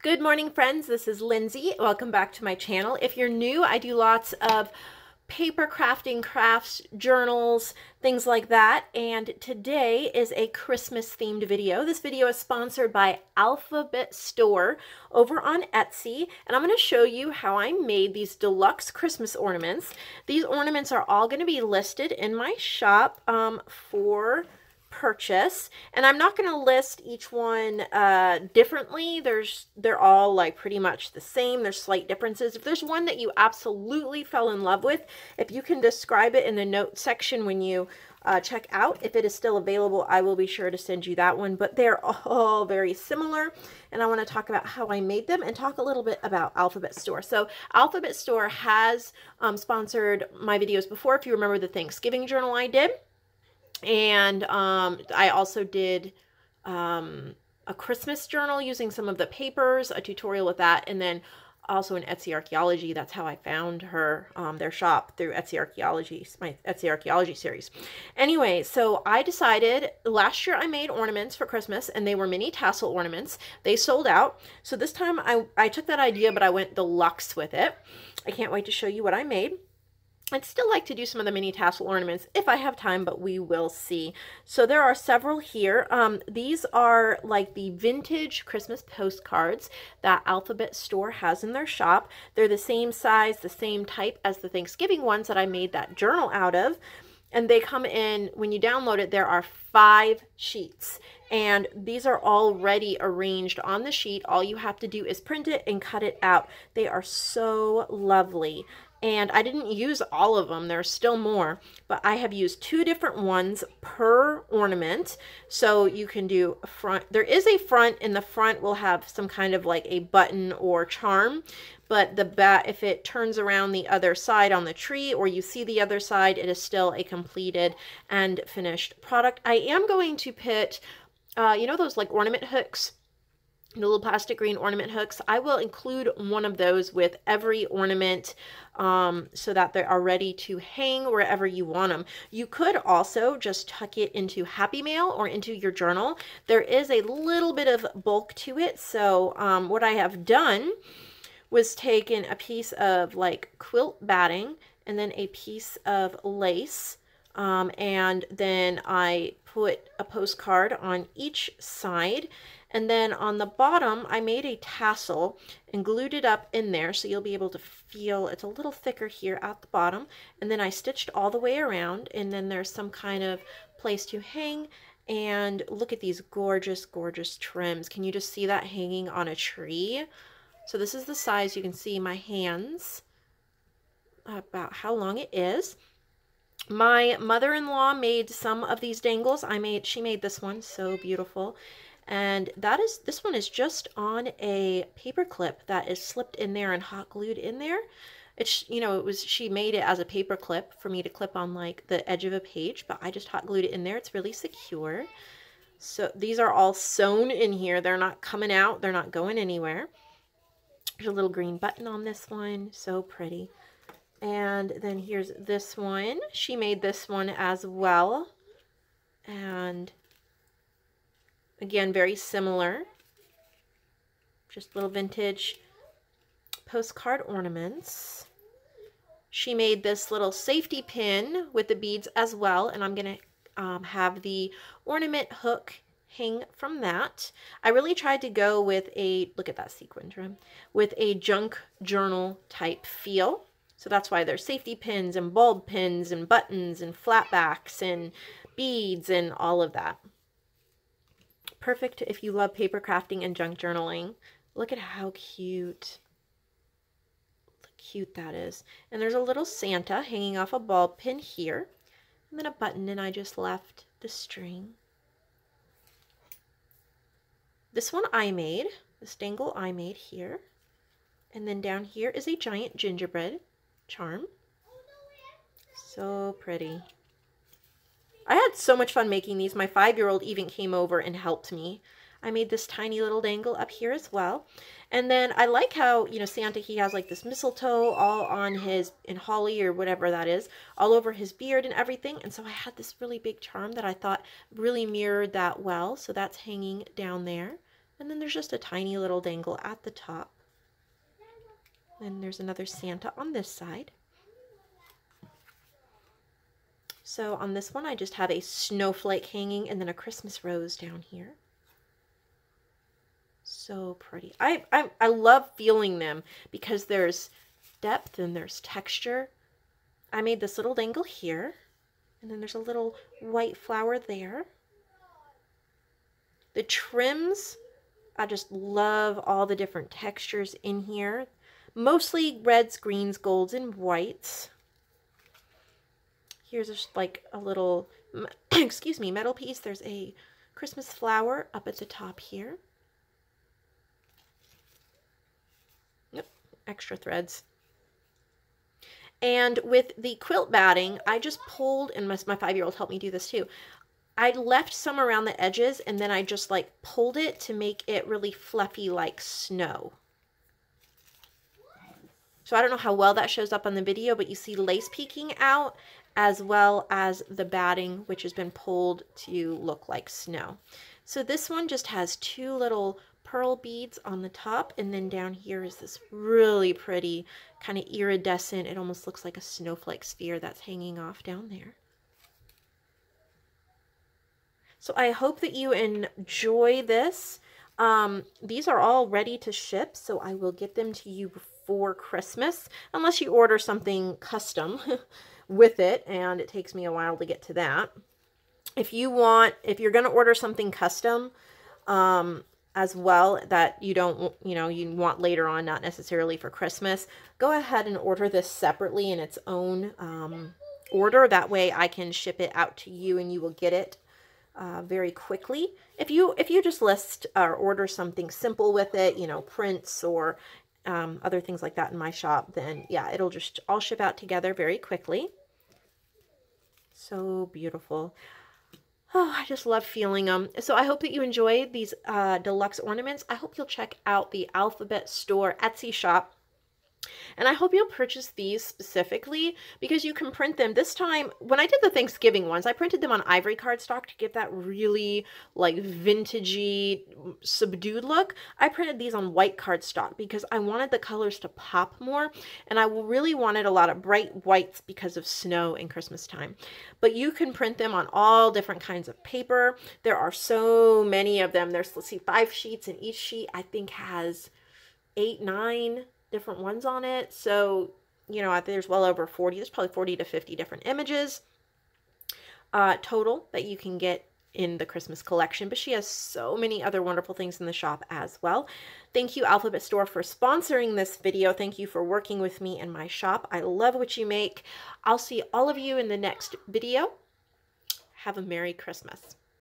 Good morning, friends. This is Lindsay. Welcome back to my channel. If you're new, I do lots of paper crafting, crafts, journals, things like that. And today is a Christmas themed video. This video is sponsored by Alphabet Store over on Etsy. And I'm going to show you how I made these deluxe Christmas ornaments. These ornaments are all going to be listed in my shop for purchase, and I'm not going to list each one differently. They're all like pretty much the same. There's slight differences. If there's one that you absolutely fell in love with, if you can describe it in the note section when you check out, if it is still available, I will be sure to send you that one. But they're all very similar, and I want to talk about how I made them and talk a little bit about Alphabet Store. So Alphabet Store has sponsored my videos before. If you remember the Thanksgiving journal I did. And I also did a Christmas journal using some of the papers, a tutorial with that, and then also an Etsy Archaeology. That's how I found her, their shop, through Etsy Archaeology, my Etsy Archaeology series. Anyway, so I decided last year I made ornaments for Christmas, and they were mini tassel ornaments. They sold out. So this time I took that idea, but I went deluxe with it. I can't wait to show you what I made. I'd still like to do some of the mini tassel ornaments if I have time, but we will see. So there are several here. These are like the vintage Christmas postcards that Alphabet Store has in their shop. They're the same size, the same type as the Thanksgiving ones that I made that journal out of. And they come in, when you download it, there are 5 sheets. And these are already arranged on the sheet. All you have to do is print it and cut it out. They are so lovely. And I didn't use all of them. There's still more, but I have used 2 different ones per ornament. So you can do a front. There is a front, and the front will have some kind of like a button or charm, but the back, if it turns around the other side on the tree, or you see the other side, it is still a completed and finished product. I am going to put, you know, those like ornament hooks, the little plastic green ornament hooks. I will include one of those with every ornament so that they are ready to hang wherever you want them. You could also just tuck it into Happy Mail or into your journal. There is a little bit of bulk to it. So what I have done was taken a piece of like quilt batting and then a piece of lace. And then I put a postcard on each side. And then on the bottom, I made a tassel and glued it up in there, so you'll be able to feel it's a little thicker here at the bottom. And then I stitched all the way around, and then there's some kind of place to hang. And look at these gorgeous, gorgeous trims. Can you just see that hanging on a tree? So this is the size. You can see my hands, about how long it is. My mother-in-law made some of these dangles. She made this one, so beautiful. And this one is just on a paper clip that is slipped in there and hot glued in there. It's, you know, she made it as a paper clip for me to clip on like the edge of a page, but I just hot glued it in there. It's really secure. So these are all sewn in here. They're not coming out. They're not going anywhere. There's a little green button on this one. So pretty. And then here's this one. She made this one as well. And again, very similar. Just little vintage postcard ornaments. She made this little safety pin with the beads as well, and I'm going to have the ornament hook hang from that. I really tried to go with a, look at that sequin trim, with a junk journal type feel. So that's why there's safety pins and bulb pins and buttons and flat backs and beads and all of that. Perfect if you love paper crafting and junk journaling. Look at how cute that is. And there's a little Santa hanging off a bulb pin here, and then a button, and I just left the string. This one I made, this dangle I made here, and then down here is a giant gingerbread charm. So pretty. I had so much fun making these. My 5-year-old even came over and helped me. I made this tiny little dangle up here as well. And then I like how, you know, Santa, he has like this mistletoe all on his, in holly or whatever that is, all over his beard and everything. And so I had this really big charm that I thought really mirrored that well. So that's hanging down there. And then there's just a tiny little dangle at the top. And there's another Santa on this side. So on this one, I just have a snowflake hanging and then a Christmas rose down here. So pretty. I love feeling them because there's depth and there's texture. I made this little dangle here, and then there's a little white flower there. The trims, I just love all the different textures in here. Mostly reds, greens, golds, and whites. Here's just like a little, excuse me, metal piece. There's a Christmas flower up at the top here. Yep, extra threads. And with the quilt batting, I just pulled, and my 5-year-old helped me do this too. I left some around the edges, and then I just like pulled it to make it really fluffy like snow. So I don't know how well that shows up on the video, but you see lace peeking out as well as the batting, which has been pulled to look like snow. So this one just has 2 little pearl beads on the top, and then down here is this really pretty kind of iridescent, it almost looks like a snowflake sphere that's hanging off down there. So I hope that you enjoy this. These are all ready to ship, so I will get them to you before Christmas, unless you order something custom with it, and it takes me a while to get to that. If you're going to order something custom, as well, that you don't, you want later on, not necessarily for Christmas, go ahead and order this separately in its own order. That way I can ship it out to you and you will get it very quickly. If you just list or order something simple with it, prints or other things like that in my shop, then yeah, it'll just all ship out together very quickly. So beautiful. Oh, I just love feeling them. So I hope that you enjoyed these deluxe ornaments. I hope you'll check out the Alphabet Store Etsy shop. And I hope you'll purchase these specifically because you can print them. This time, when I did the Thanksgiving ones, I printed them on ivory cardstock to give that really like vintagey, subdued look. I printed these on white cardstock because I wanted the colors to pop more, and I really wanted a lot of bright whites because of snow and Christmas time. But you can print them on all different kinds of paper. There are so many of them. There's, let's see, 5 sheets, and each sheet I think has 8, 9 different ones on it. So, there's well over 40, there's probably 40 to 50 different images total that you can get in the Christmas collection. But she has so many other wonderful things in the shop as well. Thank you, Alphabet Store, for sponsoring this video. Thank you for working with me in my shop. I love what you make. I'll see all of you in the next video. Have a Merry Christmas.